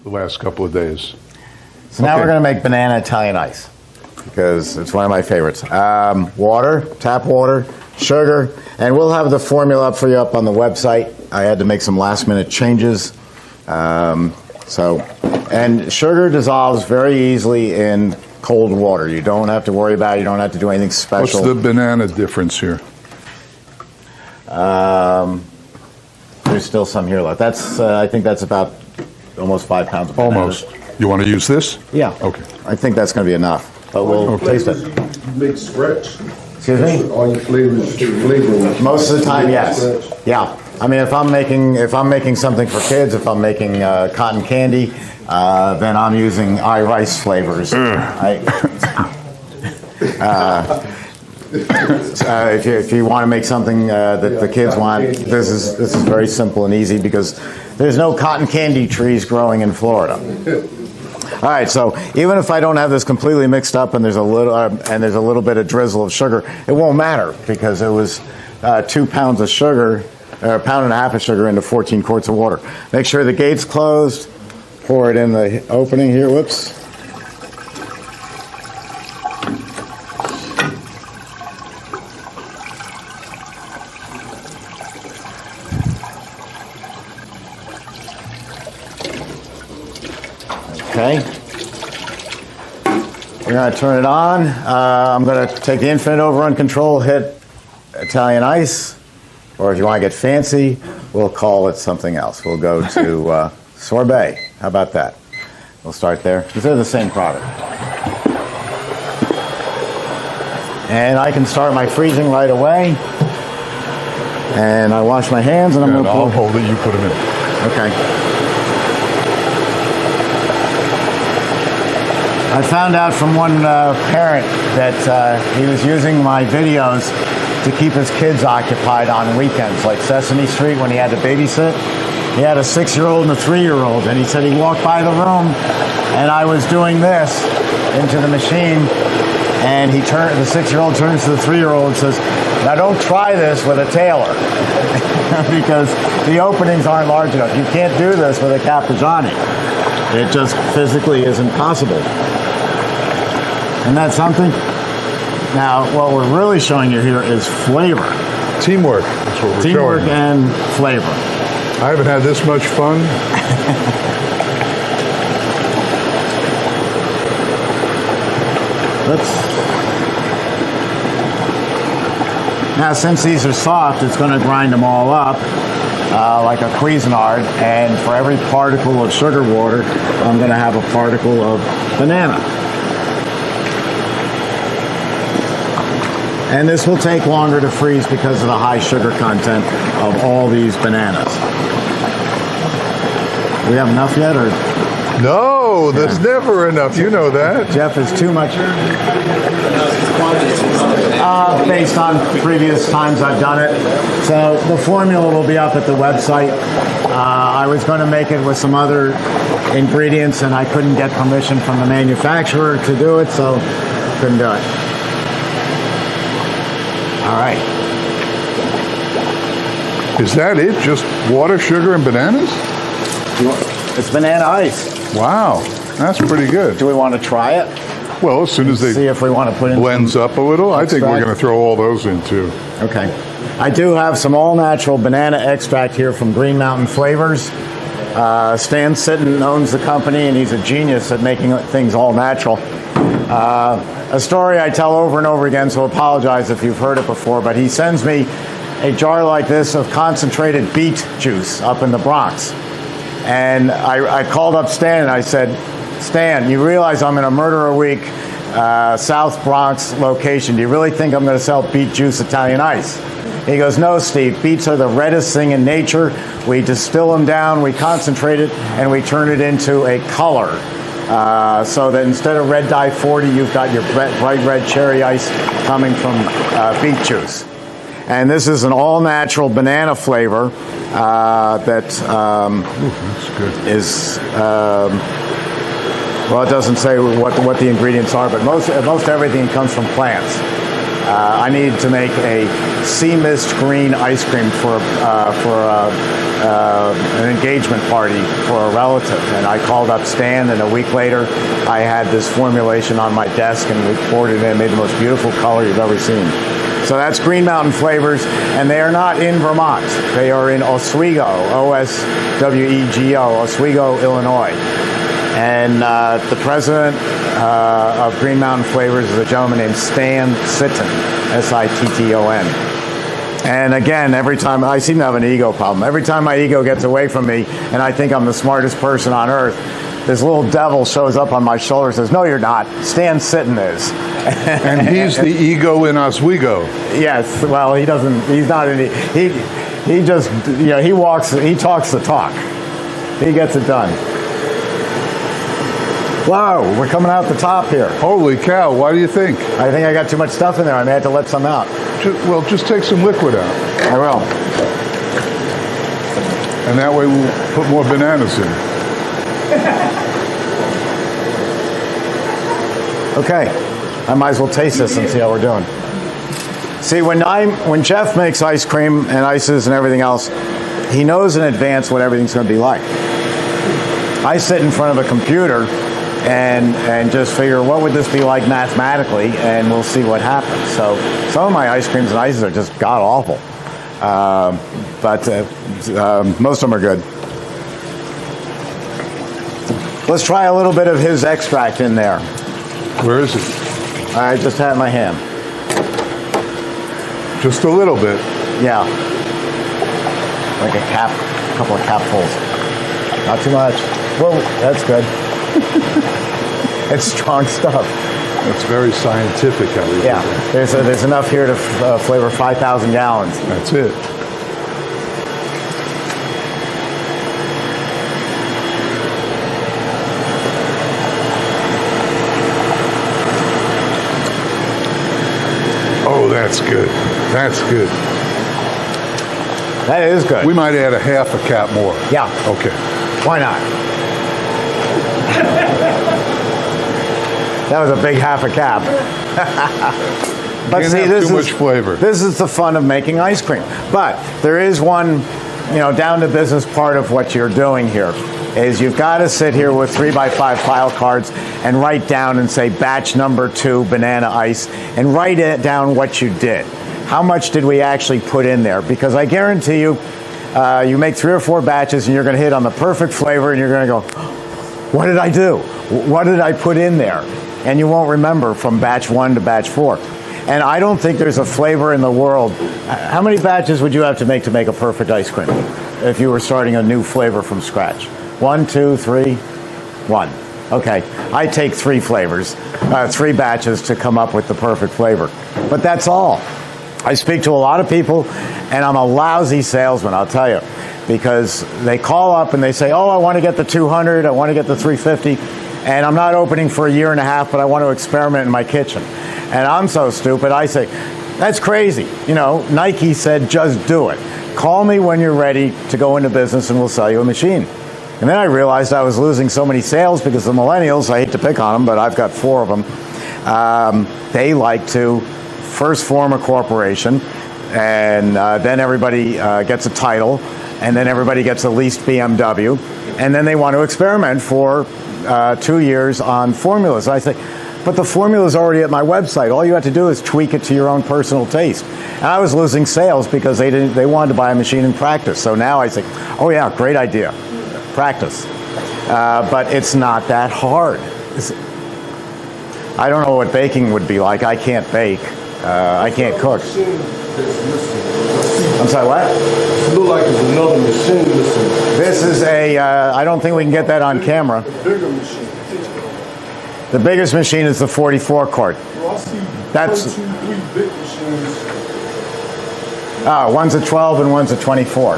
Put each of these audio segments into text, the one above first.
The last couple of days. So now we're going to make banana Italian ice because it's one of my favorites. Water, tap water, sugar, and we'll have the formula up for you up on the website. I had to make some last minute changes. And sugar dissolves very easily in cold water. You don't have to worry about it. You don't have to do anything special. What's the banana difference here? There's still some here left. That's I think that's about almost 5 pounds of bananas. Almost. You want to use this? Yeah. Okay. I think that's going to be enough, but we'll taste it. Big stretch. Excuse me? All your flavors. Most of the time, yes. Yeah. I mean, if I'm making something for kids, if I'm making cotton candy, then I'm using rice flavors. If you want to make something that the kids want, this is very simple and easy because there's no cotton candy trees growing in Florida. All right, so even if I don't have this completely mixed up and there's a little bit of drizzle of sugar, it won't matter because it was 2 pounds of sugar, or 1.5 pounds of sugar into 14 quarts of water. Make sure the gate's closed. Pour it in the opening here. Whoops. Okay, we're going to turn it on. I'm going to take the infinite overrun control, hit Italian ice, or if you want to get fancy, we'll call it something else. We'll go to sorbet. How about that? We'll start there, because they're the same product. And I can start my freezing right away. And I wash my hands, and I'm going to I'll hold it, you put them in. Okay. I found out from one parent that he was using my videos to keep his kids occupied on weekends, like Sesame Street when he had to babysit. He had a 6-year-old and a 3-year-old, and he said he walked by the room, and I was doing this into the machine, and the 6-year-old turns to the 3-year-old and says, "Now don't try this with a tailor," because the openings aren't large enough. You can't do this with a Caprigiani. It just physically isn't possible. Isn't that something? Now, what we're really showing you here is flavor. Teamwork. That's what we're Teamwork showing. and flavor. I haven't had this much fun. Now, since these are soft, it's going to grind them all up like a Cuisinart. And for every particle of sugar water, I'm going to have a particle of banana. And this will take longer to freeze because of the high sugar content of all these bananas. We have enough yet, or? No, there's never enough. You know that. Jeff, is too much. Based on previous times I've done it. So the formula will be up at the website. I was going to make it with some other ingredients, and I couldn't get permission from the manufacturer to do it, so couldn't do it. All right. Is that it? Just water, sugar, and bananas? It's banana ice. Wow, that's pretty good. Do we want to try it? Well, as soon as they see if we want to put in blends up a little, I think we're extract. going to throw all those in too. Okay. I do have some all-natural banana extract here from Green Mountain Flavors. Stan Sitton owns the company, and he's a genius at making things all natural. A story I tell over and over again, so apologize if you've heard it before, but he sends me a jar like this of concentrated beet juice up in the Bronx. And I called up Stan and I said, "Stan, you realize I'm in a Murder a Week South Bronx location. Do you really think I'm going to sell beet juice Italian ice?" He goes, "No, Steve, beets are the reddest thing in nature. We distill them down, we concentrate it, and we turn it into a color. So that instead of red dye 40, you've got your bright red cherry ice coming from beet juice." And this is an all-natural banana flavor that That's good. is Well, it doesn't say what the ingredients are, but most everything comes from plants. I need to make a sea mist green ice cream for an engagement party for a relative, and I called up Stan, and a week later I had this formulation on my desk, and we poured it in, made the most beautiful color you've ever seen. So that's Green Mountain Flavors, and they are not in Vermont. They are in Oswego, O-S-W-E-G-O, Oswego, Illinois. And the president of Green Mountain Flavors is a gentleman named Stan Sitton, S-I-T-T-O-N. And again, every time, I seem to have an ego problem. Every time my ego gets away from me and I think I'm the smartest person on earth, this little devil shows up on my shoulder and says, "No, you're not. Stan Sitton is." And he's the ego in Oswego. Yes, well, he doesn't, he's not any, he just, he talks the talk. He gets it done. Whoa, we're coming out the top here. Holy cow, why do you think? I think I got too much stuff in there. I may have to let some out. Well, just take some liquid out. I will. And that way we'll put more bananas in. Okay, I might as well taste this and see how we're doing. See, when Jeff makes ice cream and ices and everything else, he knows in advance what everything's going to be like. I sit in front of a computer and just figure, what would this be like mathematically, and we'll see what happens. So some of my ice creams and ices are just god awful, but most of them are good. Let's try a little bit of his extract in there. Where is it? I just had it in my hand. Just a little bit. Yeah, like a couple of capfuls. Not too much. Whoa, that's good. It's strong stuff. That's very scientific. Yeah, there's enough here to flavor 5,000 gallons. That's it. Oh, that's good. That's good. That is good. We might add a half a cap more. Yeah. Okay. Why not? That was a big half a cap. But Can't see, have this too is much flavor. This is the fun of making ice cream. But there is one, down to business part of what you're doing here. Is you've got to sit here with 3x5 file cards and write down and say batch number 2 banana ice, and write it down what you did. How much did we actually put in there? Because I guarantee you, you make 3 or 4 batches and you're going to hit on the perfect flavor, and you're going to go, what did I do? What did I put in there? And you won't remember from batch 1 to batch 4. And I don't think there's a flavor in the world. How many batches would you have to make a perfect ice cream if you were starting a new flavor from scratch? 1, 2, 3, 1. Okay, I take 3 flavors, 3 batches to come up with the perfect flavor. But that's all. I speak to a lot of people, and I'm a lousy salesman, I'll tell you, because they call up and they say, oh, I want to get the 200, I want to get the 350, and I'm not opening for a year and a half, but I want to experiment in my kitchen. And I'm so stupid, I say, that's crazy. Nike said, just do it. Call me when you're ready to go into business and we'll sell you a machine. And then I realized I was losing so many sales because the millennials, I hate to pick on them, but I've got 4 of them, they like to first form a corporation, and then everybody gets a title, and then everybody gets a leased BMW, and then they want to experiment for 2 years on formulas. And I say, but the formula is already at my website. All you have to do is tweak it to your own personal taste. And I was losing sales because they wanted to buy a machine and practice. So now I say, oh yeah, great idea. Practice. But it's not that hard. I don't know what baking would be like. I can't bake. I can't cook. I'm sorry, what? It look like there's another machine missing. This is I don't think we can get that on camera. The bigger machine. The biggest machine is the 44 quart. Well, I see That's 1, 2, 3 big machines. One's a 12 and one's a 24.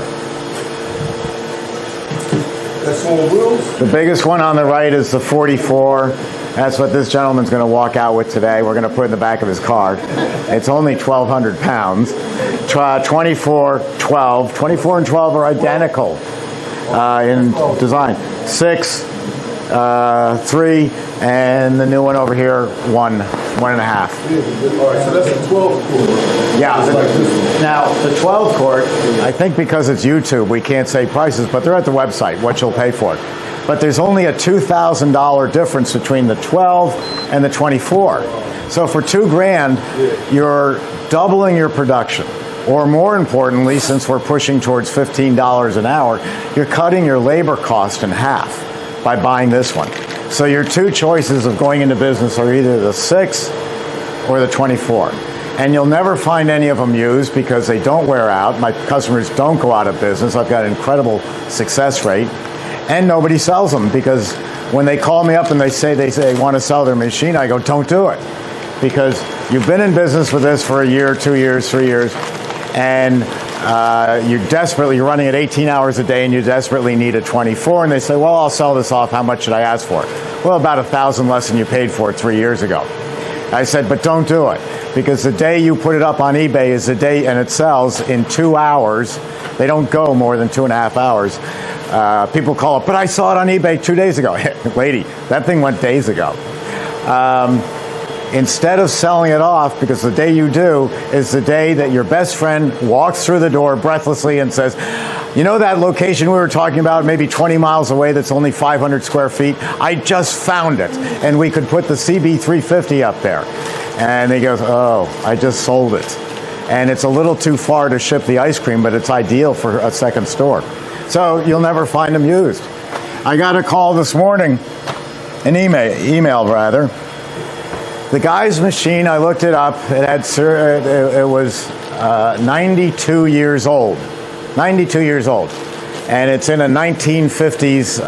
That's on wheels? The biggest one on the right is the 44. That's what this gentleman's going to walk out with today. We're going to put it in the back of his car. It's only 1,200 pounds. 24, 12. 24 and 12 are identical in design. 6, 3, and the new one over here, 1.5. All right, so that's a 12 quart. Yeah. Just like this one. Now, the 12 quart, I think because it's YouTube, we can't say prices, but they're at the website, what you'll pay for it. But there's only a $2,000 difference between the 12 and the 24. So for $2,000, you're doubling your production. Or more importantly, since we're pushing towards $15 an hour, you're cutting your labor cost in half by buying this one. So your two choices of going into business are either the 6 or the 24. And you'll never find any of them used because they don't wear out. My customers don't go out of business. I've got an incredible success rate. And nobody sells them because when they call me up and they say they want to sell their machine, I go, don't do it. Because you've been in business with this for a year, 2 years, 3 years, and you're running at 18 hours a day and you desperately need a 24, and they say, well, I'll sell this off. How much should I ask for it? Well, about $1,000 less than you paid for it 3 years ago. I said, but don't do it, because the day you put it up on eBay is the day, and it sells in 2 hours. They don't go more than 2.5 hours. People call up, but I saw it on eBay 2 days ago. Lady, that thing went days ago. Instead of selling it off, because the day you do is the day that your best friend walks through the door breathlessly and says, you know that location we were talking about, maybe 20 miles away, that's only 500 square feet? I just found it, and we could put the CB350 up there. And he goes, oh, I just sold it. And it's a little too far to ship the ice cream, but it's ideal for a second store. So you'll never find them used. I got a call this morning, an email rather. The guy's machine, I looked it up, it was 92 years old. 92 years old. And it's in a 1950s,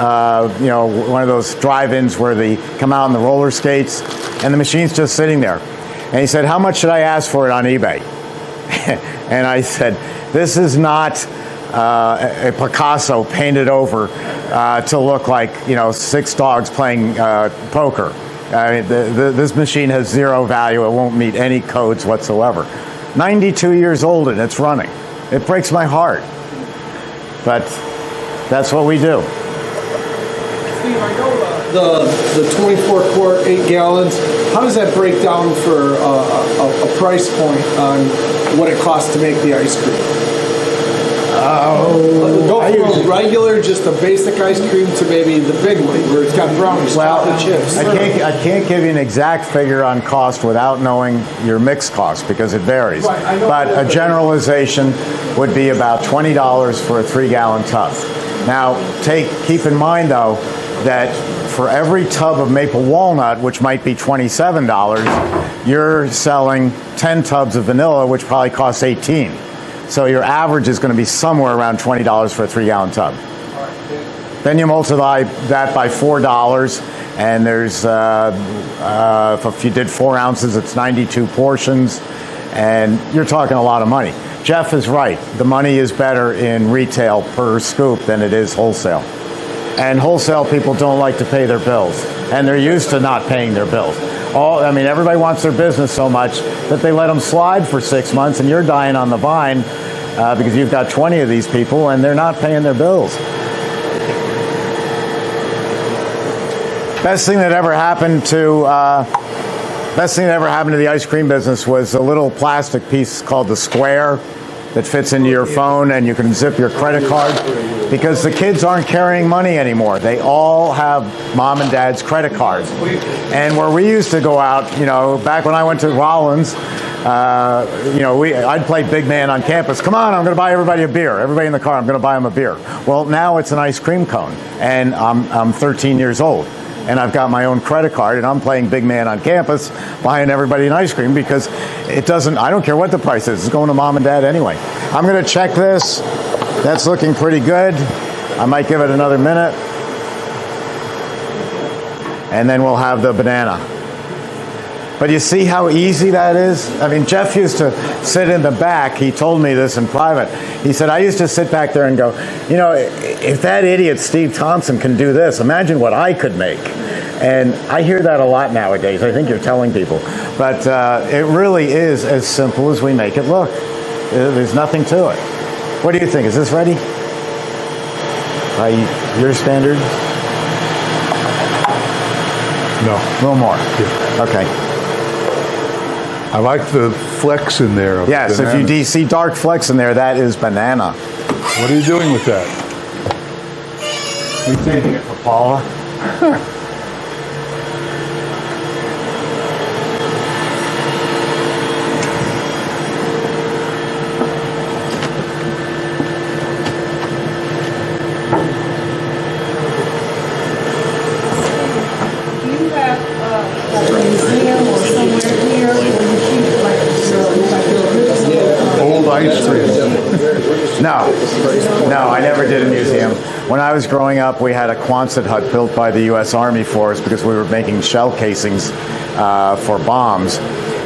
one of those drive-ins where they come out on the roller skates, and the machine's just sitting there. And he said, how much should I ask for it on eBay? And I said, this is not a Picasso painted over to look like, 6 dogs playing poker. I mean, this machine has zero value. It won't meet any codes whatsoever. 92 years old and it's running. It breaks my heart. But that's what we do. Steve, I know the 24 quart, 8 gallons. How does that break down for a price point on what it costs to make the ice cream? Go from regular, just a basic ice cream, to maybe the big one where it's got brownies, chocolate chips. I can't give you an exact figure on cost without knowing your mix cost because it varies. Right, but a generalization would be about $20 for a 3-gallon tub. Now, keep in mind though that for every tub of maple walnut, which might be $27, you're selling 10 tubs of vanilla, which probably costs $18. So your average is going to be somewhere around $20 for a 3-gallon tub. Then you multiply that by $4, and there's, if you did 4 ounces, it's 92 portions, and you're talking a lot of money. Jeff is right. The money is better in retail per scoop than it is wholesale. And wholesale people don't like to pay their bills, and they're used to not paying their bills. Everybody wants their business so much that they let them slide for 6 months, and you're dying on the vine because you've got 20 of these people, and they're not paying their bills. Best thing that ever happened to the ice cream business was a little plastic piece called the Square that fits into your phone, and you can zip your credit card, because the kids aren't carrying money anymore. They all have mom and dad's credit cards. And where we used to go out, back when I went to Rollins, I'd play big man on campus. Come on, I'm going to buy everybody a beer. Everybody in the car, I'm going to buy them a beer. Well, now it's an ice cream cone, and I'm 13 years old. And I've got my own credit card, and I'm playing big man on campus, buying everybody an ice cream because I don't care what the price is. It's going to mom and dad anyway. I'm going to check this. That's looking pretty good. I might give it another minute. And then we'll have the banana. But you see how easy that is? I mean, Jeff used to sit in the back. He told me this in private. He said, I used to sit back there and go, if that idiot Steve Thompson can do this, imagine what I could make. And I hear that a lot nowadays. I think you're telling people. But it really is as simple as we make it look. There's nothing to it. What do you think? Is this ready? By your standards? No. A little more. Yeah. Okay. I like the flecks in there. Of Yes, banana. if you see dark flecks in there, that is banana. What are you doing with that? We're taking it for Paula. Do you have like a museum or somewhere here where you keep like Old ice cream. No, I never did a museum. When I was growing up, we had a Quonset hut built by the U.S. Army for us because we were making shell casings for bombs.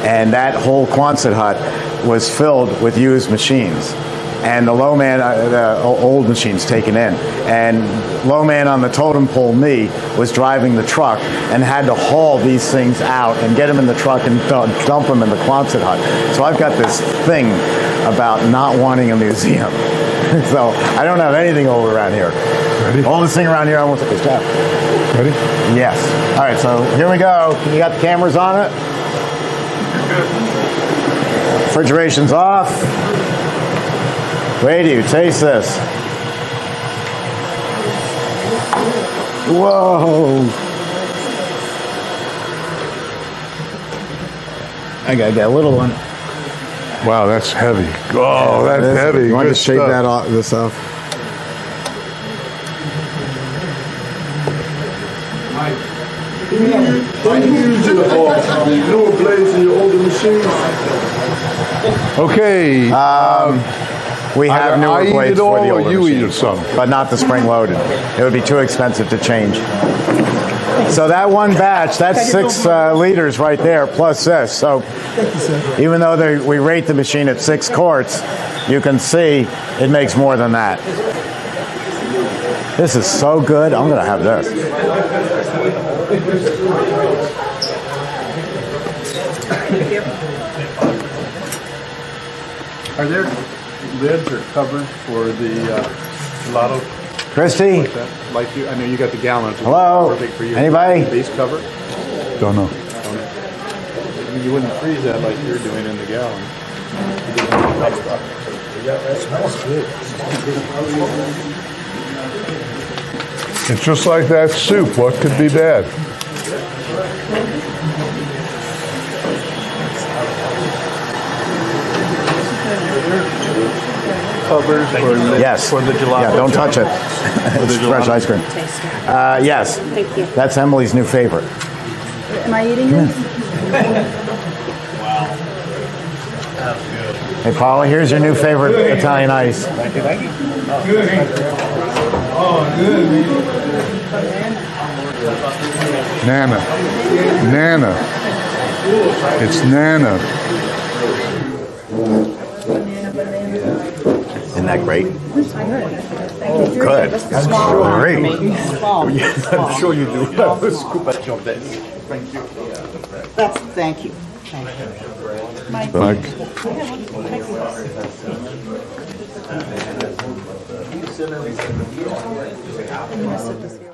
And that whole Quonset hut was filled with used machines. And the low man, the old machines taken in. And low man on the totem pole, me, was driving the truck and had to haul these things out and get them in the truck and dump them in the Quonset hut. So I've got this thing about not wanting a museum. So I don't have anything old around here. Ready? Oldest thing around here I almost took a step. Ready? Yes. All right, so here we go. You got the cameras on it? Refrigeration's off. Radio, taste this. Whoa. I gotta get a little one. Wow, that's heavy. Oh, that's heavy. You want to Good shake stuff. that off, this off? Okay. We have Either newer I eat blades it all for the or older you eat machines, some. but not the spring loaded. It would be too expensive to change. So that one batch, that's 6 liters right there, plus this. So even though we rate the machine at 6 quarts, you can see it makes more than that. This is so good. I'm going to have this. Are there lids or covers for the lotto? Christy? Like you, I know you got the gallons. Hello? Perfect for you. Anybody? Base cover? Don't know. I mean, you wouldn't freeze that like you're doing in the gallon. It's just like that soup. What could be bad? Covers or lids Yes. for the gelato? Yeah, don't touch it. It's fresh ice cream. Yes. Thank you. That's Emily's new favorite. Am I eating this? Hey, Paula, here's your new favorite Italian ice. Nana. Nana. It's Nana. Isn't that great? Good. That's great. I'm sure you do. Scoop at your desk. Thank you. Thank you. Like, Thank you.